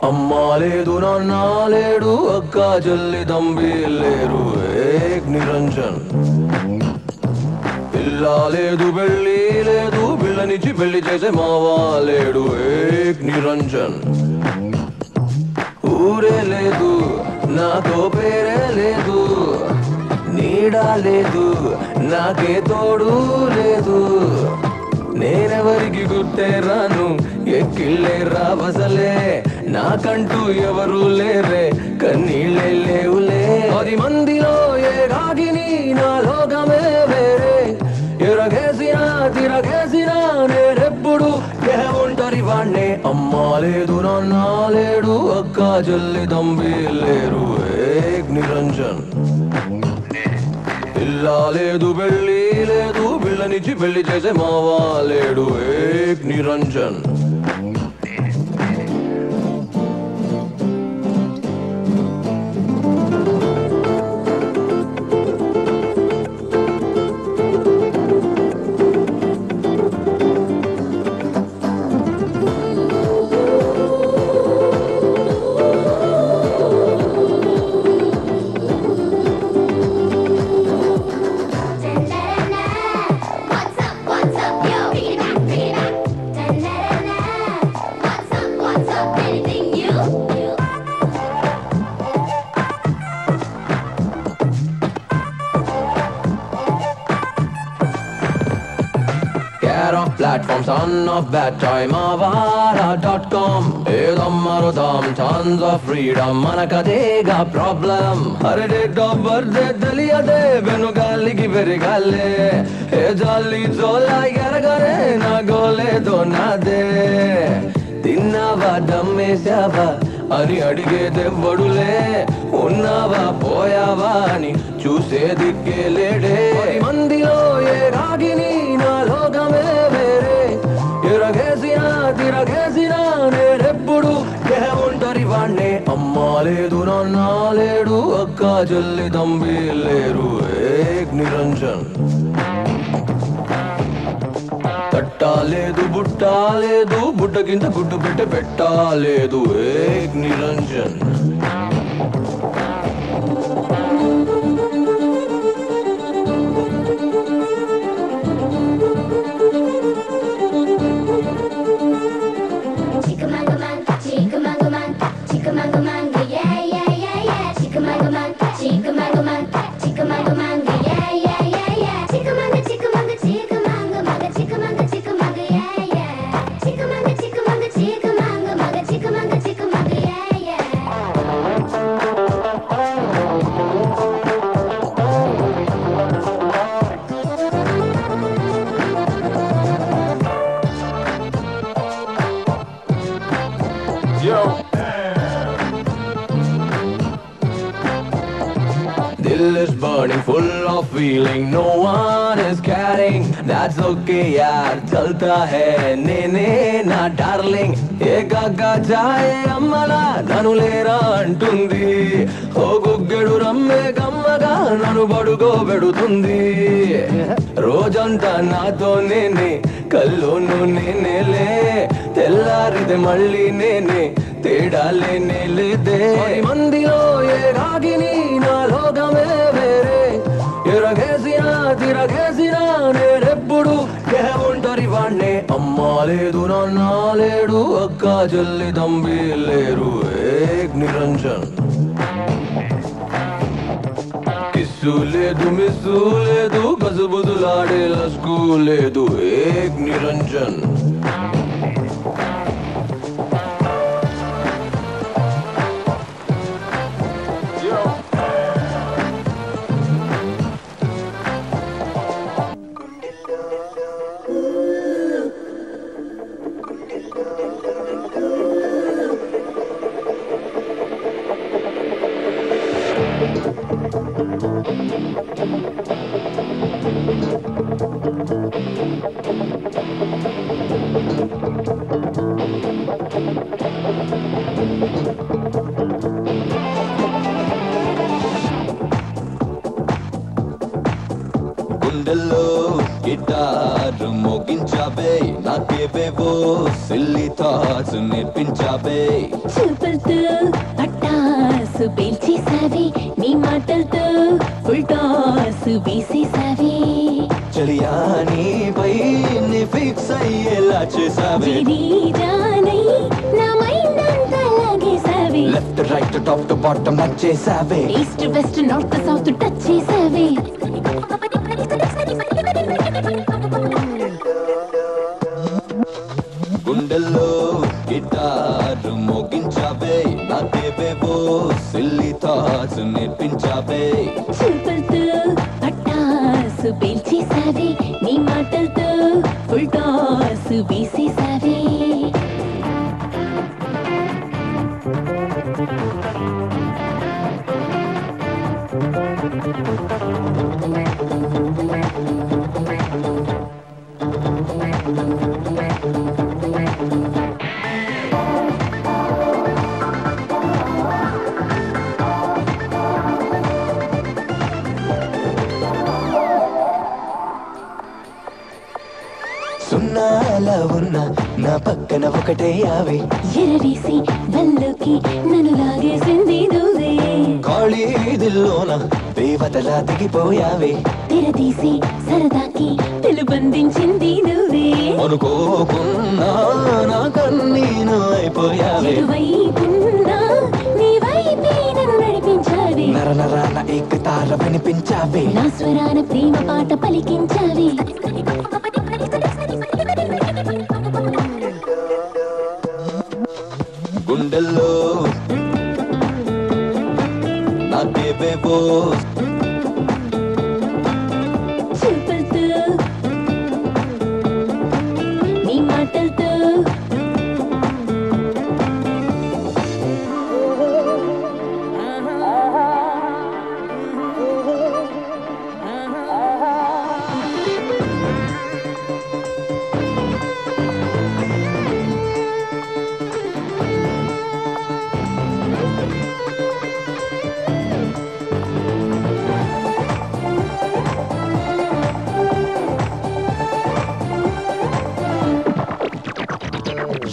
అమ్మా లేదు నాన్న లేడు అక్క చెల్లి తంబి లేరు ఏక్ నిరంజన్ పిల్ల లేదు పెళ్ళి లేదు పిల్లనిచ్చి పెళ్లి చేసే మావా లేడు ఏక్ నిరంజన్ ఊరే లేదు నాతో పేరే లేదు నీడా లేదు నాకే తోడు లేదు నేనెవరికి గుర్తే రాను ఎక్కిళ్ళే రావసలే నాకంటూ ఎవరు లేరే కన్నీళ్ళే లేవులే 10 మందిలో ఏ రాగిని నా లోకమే వేరే ఎరగేసినా తిరగేసినా నేనెప్పుడు ఏ ఒంటరి వాణ్ణే అమ్మా లేదు నాన్న లేడు అక్క చెల్లి తంబి లేరు ఏక్ నిరంజన్ పిల్ల లేదు పెళ్ళి లేదు పిల్లనిచ్చి పెళ్లి చేసే మావా లేడు ఏక్ Niranjan Platform son of bad time avara.com edammarudam tons of freedom manakadega problem hare date of birth deliyade venugaligi verigale e jalli zola garagare na gole donade tinnava dammesava ani అడిగేదెవ్వడులే ఉన్నావా పోయావా అని చూసేదిక్కే లేడే 10 మందిలో ఏ రాగిని నా లోకమే వేరే ఎరగేసినా తిరగేసినా నేనెప్పుడు ఏ ఒంటరి వాణ్ణే అమ్మా లేదు నాన్న లేడు అక్క చెల్లి తంబి లేరు ఏక్ నిరంజన్ తట్టాలేదు బుట్టాలేదు బుట్ట కింద గుడ్డు పెట్టాలేదు ఏక్ Niranjan Dill is burning, full of feeling, no one is caring. That's okay, yaar, chalta hai, ne na darling. Ekagga jaye ammala nanu lera antundi. O guggedu ramme gammaga nanu badugo bedutundi. Rojanta nato nene kallonu nenele tellaride malli nene తేడాలేనే లేదే 10 మందిలో ఏ రాగిని నా లోకమే వేరే ఎరగేసినా తిరగేసినా నేనెప్పుడు ఏ ఒంటరి వాణ్ణే అమ్మా లేదు నాన్న లేడు అక్క చెల్లి తంబి లేరు ఏక్ నిరంజన్ కిస్సు లేదు మిస్సు లేదు గజబుజులాడే లస్కు లేదు ఏక్ నిరంజన్ మోగించావే నాకేవేవో సిల్లీ థాట్స్ నేర్పించావే చూపులతో పట్టాసు పేల్చేసావే నీ మాటలతో ఫుల్ టాస్ వేసేసావే చలియా నీపై నీ ఫిక్స్ అయ్యేలా చేసావే జానై నా మైండ్ అంతా లాగేసావే left right top to bottom నచ్చేసావే east west north south touch చేసావే గుండెల్లో గిటార్ మోగించావే నాకేవేవో సిల్లీ థాట్స్ నేర్పించావే చూపులతో పట్టాసు పేల్చేసావే నీ మాటలతో ఫుల్ టాస్ వేసేసావే సున్నాలా ఉన్నా నా పక్కన ఒకటే యావే ఎరవేసి వల్లోకి నన్ను లాగేసింది నువ్వే కాళీదిల్లోన దేవతలా దిగిపోయావే తెరదీసి సరదాకి తెలుబంధించింది నువ్వే అనుకోకున్నా నా కన్నీను అయిపోయావే ఎటువైపున్నా నీ వైపే నన్ను నడిపించావే నర నరాన ఏకతార వినిపించావే నా స్వరాన ప్రేమ పాట పలికించావే గుండెల్లో నాకేవేవో చూపులతో నీ మాటలతో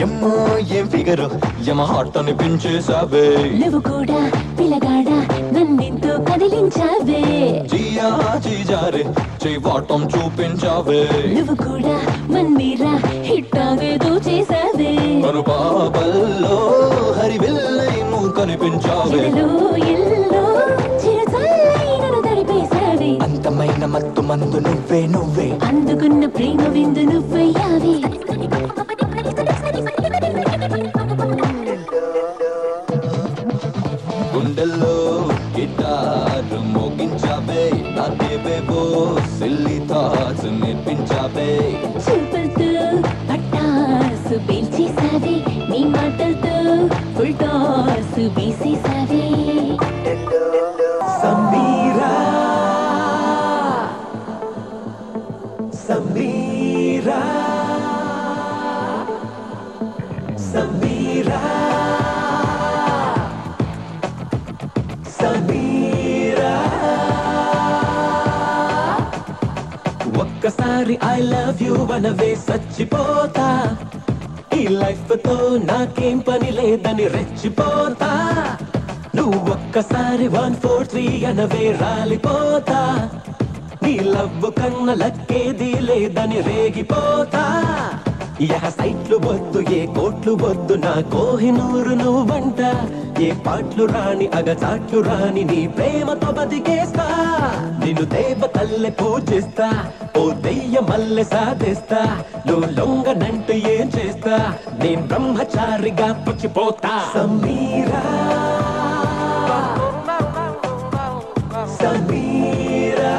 ఎమ్మో ఏం ఫిగరు యమ హార్ట్ అనిపించేసావే నువ్వు కూడా పిల్లగాడా నన్నెంతో కదిలించావే జియా జీజారే చేవాటం చూపించావే నువ్వు కూడా మన్మీరా హిట్ ఆగేదో చేసావే కను పాపల్లో హరివిల్లై నువ్వు కనిపించావే ఎల్లో ఎల్లో చిరుచల్లై నన్ను తడిపేసావే అంతమైన మత్తు మందు నువ్వే నువ్వే అందుకున్న ప్రేమ విందు నువ్వయ్యావే గుండెల్లో గిటార్ మోగించావే నాకేవేవో సిల్లీ థాట్స్ నేర్పించావే చూపులతో పట్టాసు పేల్చేసావే నీ మాటలతో ఫుల్ టాస్ వేసేసావే సమీరా సమీరా సమీరా సమీరా ఒక్కసారి ఐ లవ్ యూ అనవే చచ్చిపోతా ఈ లైఫ్ తో నాకేం పని లేదని రెచ్చిపోతా నువ్వు ఒక్కసారి 143 అనవే రాలిపోతా నీ లవ్ కన్న లక్కేది లేదని రేగిపోతా యహ సైట్లు వద్దు ఏ కోట్లు వద్దు నా కోహినూరు నువ్వంట ఏ పాటలు రాని అగచాట్లు రాని నీ ప్రేమతో బతికేస్తా నిన్ను దేవతల్లే పూజిస్తా ఓ దెయ్య మల్లె సాధిస్తా నువ్వు లొంగనంటూ ఏం చేస్తా నేను బ్రహ్మచారిగా పుచ్చిపోతా సమీరా సమీరా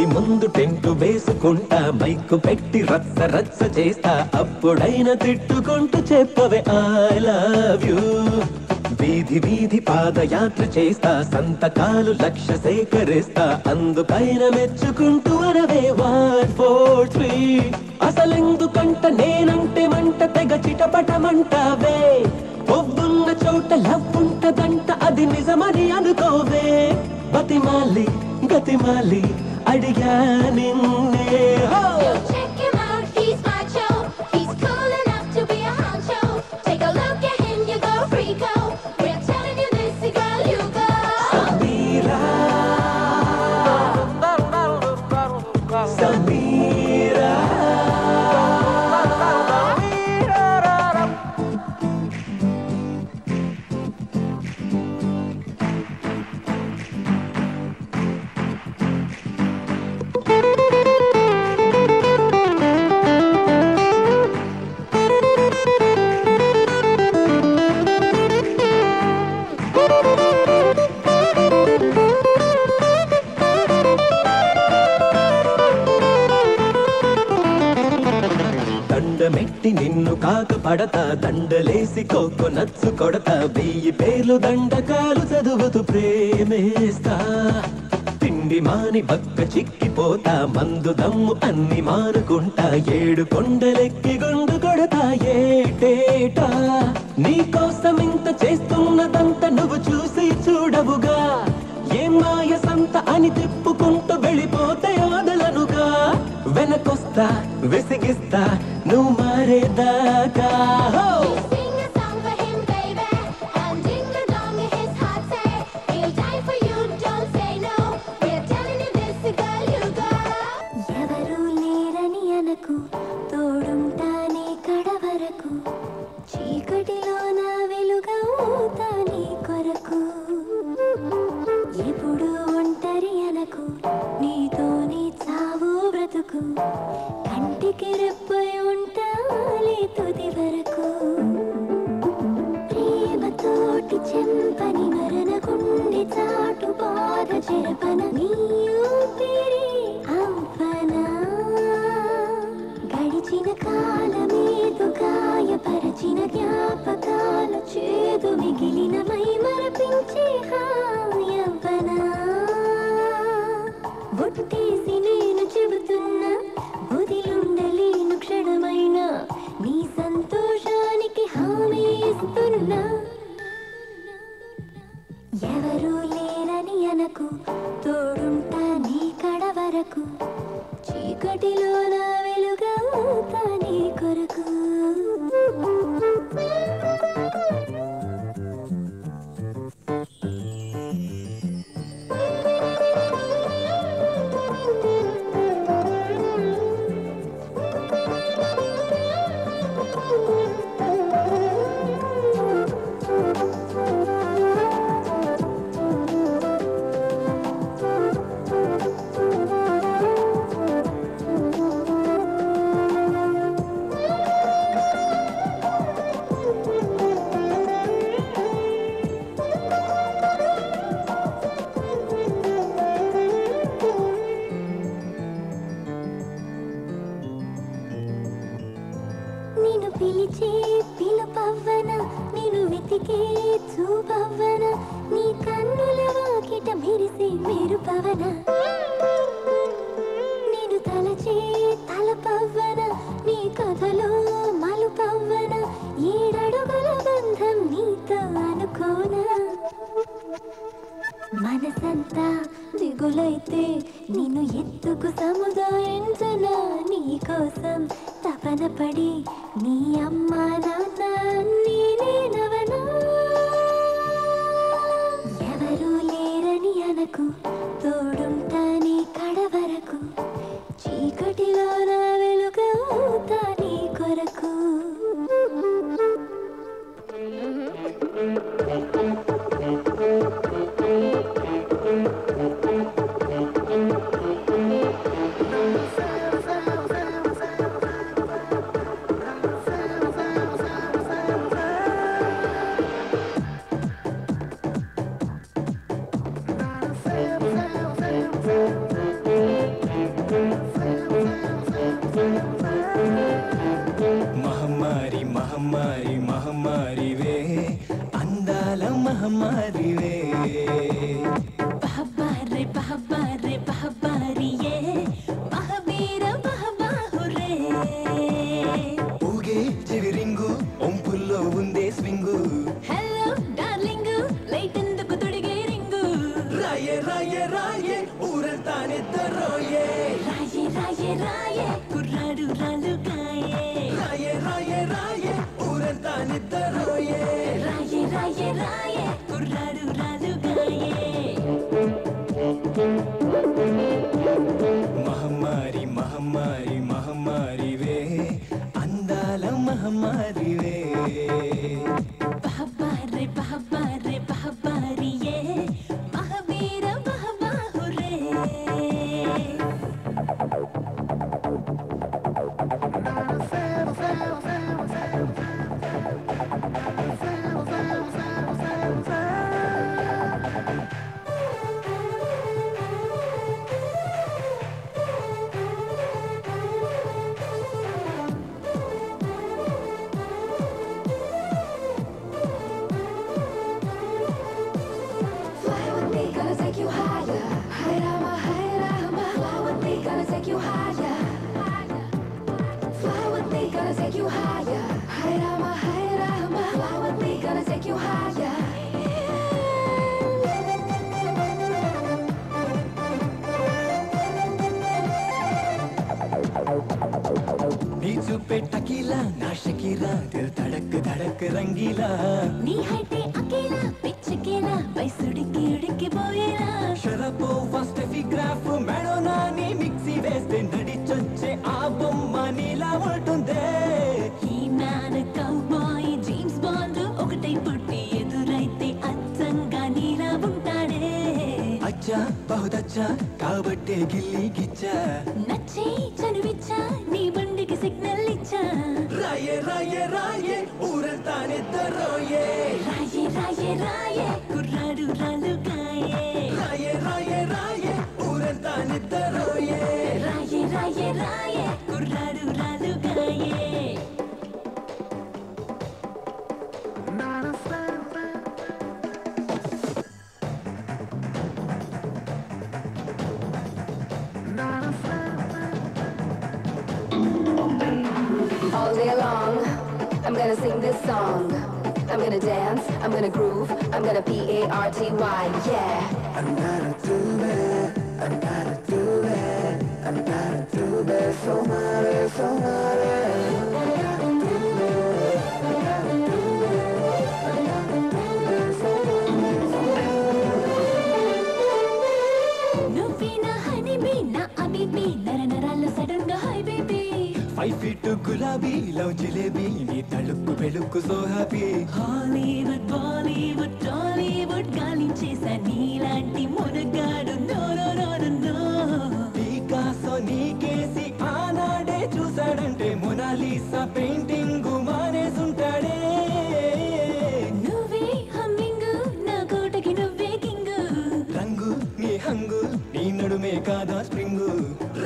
ఇంటి ముందు టెంటు వేసుకుంటా మైకు పెట్టి రచ్చ రచ్చ చేస్తా అప్పుడైనా తిట్టుకుంటూ చెప్పవే ఐ లవ్ యూ వీధి వీధి పాదయాత్ర చేస్తా సంతకాలు లక్ష సేకరిస్తా అందుకైన మెచ్చుకుంటూ అనవే 1 4 3 అసలెందుకంట నేనంటే మంట తెగ చిటపటమంటావే ఒవ్వున్న చోట లవ్ ఉంటదంట అది నిజమని అనుకోవే బతిమాలి గతిమాలి అడిగా నిన్నే మెట్టి నిన్ను కాక పడతా దండలేసి కోకో నచ్చు కొడతా 1000 పేర్లు దండకాలు చదువుతూ ప్రేమేస్తా తిండి మాని బక్క చిక్కిపోతా మందు దమ్ము అన్ని మానుకుంటా 7 కొండలెక్కి గుండు కొడతా ఏటేటా నీకోసం ఇంత చేస్తున్నదంత నువ్వు చూసి చూడవుగా ఏం మాయ సంత అని తిప్పుకుంటూ వెళ్ళిపోతే వదలనుగా వెనకొస్తా విసిగిస్తా నువ్వు మారేదాకా ఎవరు లేరని అనకు తోడుంటానే కడవరకు చీకటిలో నా వెలుగవుతా నీ కొరకు ఎప్పుడు ఒంటరి అనకు నీతోనే చావు బ్రతుకు కంటికి రెప్పై ఉంటాలే తుది వరకు ప్రేమతోటి చెంపని మరణ గుండె చాటు బాధ చెరపన నీ ఊపిరి అంపనా గడిచిన కాలమేదు గాయపరచిన జ్ఞాపకాలు చేదు మిగిలిన మై మరపించే హాయవ్వనా బొట్టేసి నేను చెబుతున్నా బుదిలుండలేను క్షణమైనా నీ సంతోషానికి హామీ ఇస్తున్నా ఎవరు లేరని అనకు తోడుంటా నీ కడ వరకు చీకటిలో నా వెలుగవుతా నీ కొరకు నిన్ను పిలిచే పిలుపవ్వన నిన్ను వెతికే చూపవ్వన నీ కన్నుల వాకిట మెరిసే మెరుపవన నిన్ను తలచే తలపవ్వన నీ కథలో మలుపవ్వన 7 అడుగుల బంధం నీతో అనుకోనా మనసంతా దిగులైతే నిన్ను ఎత్తుకు సముదాయించనా నీ కోసం తపన పడి నీ అమ్మ నాన్న నేనేనవనా ఎవరు లేరని అనకు తోడుంటా నీ కడ వరకు చీకటిలో నా వెలుగవుతా నీ కొరకు రాయే రాయే రాయే ఊరంతా నిద్రరోయే రాయే రాయే రాయే కుర్రాడు రాలుగాయే రాయే రాయే రాయే ఊరంతా నిద్రరోయే రాయే రాయే రాయే కుర్రాడు రాలుగాయే మహమ్మారి మహమ్మారి మహమ్మారివే అందాల మహమ్మారివే బహబారే బహబారే బహబారియే Mahavir మహాబాహురే Gonna take you higher, higher, fly with me, gonna take you higher, fly with me, gonna take you higher, higher, fly with me, gonna take you higher. नीचू पे टकीला ना शकीला दिल धड़क धड़क रंगीला నీ హైటే అకేలా పిచ్చకేలా వయసుడికి ఉడికి పోయేలా షరపో ఫస్టెఫిగ్రాఫ్ మెడోనా నీ మిక్సీ వేస్తే నడిచొచ్చే ఆ బొమ్మ నీలా ఉంటుందే ఈ మ్యాన్ కౌబాయ్ జేమ్స్ బాండ్ ఒకటై పుట్టి ఎదురైతే అచ్చంగా నీలా ఉంటాడే అచ్చా బహుదచ్చా కాబట్టే గిల్లి గిచ్చా నచ్చే చనువిచ్చా నీ బండికి సిగ్నల్ ఇచ్చా రాయే రాయే రాయే ఊరంతా నిద్రరోయే రాయే రాయే రాయే కుర్రాడు రాలుగాయే రాయే రాయే రాయే ఊరంతా నిద్రరోయే రాయే రాయే రాయే కుర్రాడు రాలుగాయే All day long, I'm gonna sing this song. I'm gonna dance, I'm gonna groove, I'm gonna P-A-R-T-Y, yeah. I'm gonna do it, I'm gonna do it, I'm gonna do it, so much, so much. I'm gonna do it, I'm gonna do it, I'm gonna do it, so much, so much. నువ్వే నా honeybee నా అబీబీ నర నరాల sudden గా hi baby 5 feet గులాబీ love jalebi నీ తళుక్కు వెలుక్కు so happy Hollywood Bollywood Tollywood గాలించేసా నీలాంటి మునగాడు no no no no no Picasso నీకేసి ఆనాడే చూసాడంటే మొనాలిసా పెయింటింగ్ మానేసుంటాడే నువ్వే హమ్మింగ్ నా కోటకి నువ్వే కింగ్ రంగు నీ హంగు నీ నడుమే కాదా స్ప్రింగు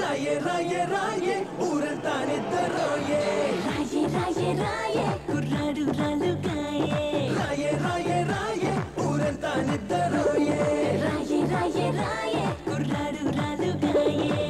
రాయే రాయే రాయే ఊరంతా నిద్రరోయే రాయే రాయే రాయే కుర్రాడు రాలుగాయే రాయే రాయే రాయే ఊరంతా నిద్రరోయే రాయే రాయే రాయే కుర్రాడు రాలుగాయే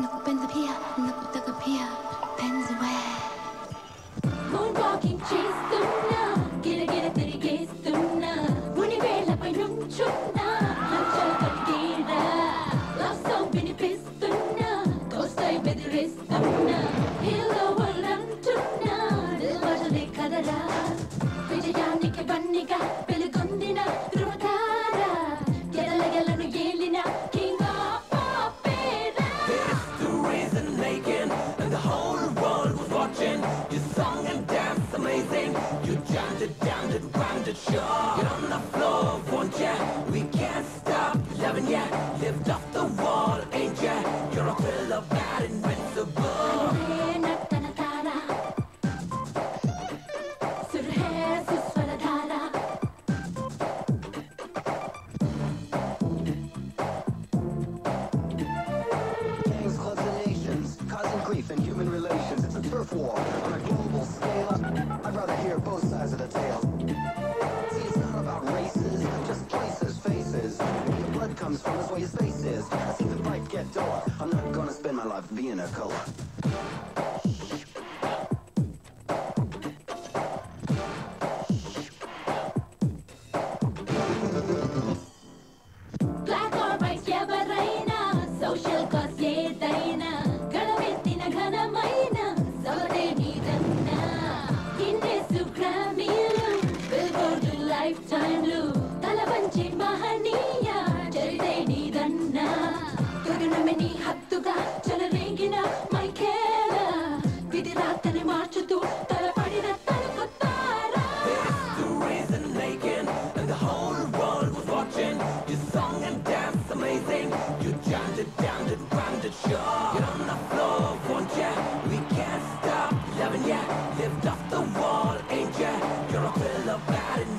నువ్వు పెంద పియ నువ్వు తగ పియ పెంజవే Moonwalking చేస్తున్నా గిరగిర తిరిగేస్తున్నా ముని వేళపై నుంచున్నా హల్చల్ కట్టేరా లవ్ సాంగ్ వినిపిస్తున్నా కోస్టై బెదిరిస్తున్నా హీలో వల్లంటున్నా దిల్వాజలే కదరా విజయానికి బన్నిగా వెలుగొందిన ధృవతార గెలగెలను ఏలిన king of opera. This the reason making, and the whole world was watching. You sung and danced amazing. You jammed it, rhymed it, sure. Get on the floor, won't ya? We can't stop loving ya. Lift off the wall, ain't ya? You're a thriller, bad, invincible. అరే నటన తార సురహే సుస్వరధార Gangs, clubs, and nations, causing grief in human relations. It's a turf war on a global scale. I'd rather hear both sides of the tale. See, it's not about races, just places, faces. Where your blood comes from is where your space is. I see the fight get duller. I'm not gonna spend my life being a color. Black or white ఎవరైనా social cause ఏదైనా గడవెత్తిన ఘనమైన సవడే నీదన్నా గిన్నెసు గ్రామీలు బిల్బోర్డు life టైమ్లు తల వంచి మహనీయ చరితే నీదన్నా గగనమే నీ హత్తుగా చెలరేగిన మైఖేల విధి రాతని మార్చుతూ తలపడిన తలుపుతారా The reason making, and the whole world was watching. You sung and danced amazing. You jammed it, rhymed it, sure. Get on the floor, won't ya? We can't stop loving ya. Lift off the wall, ain't ya? You're a thriller, bad, and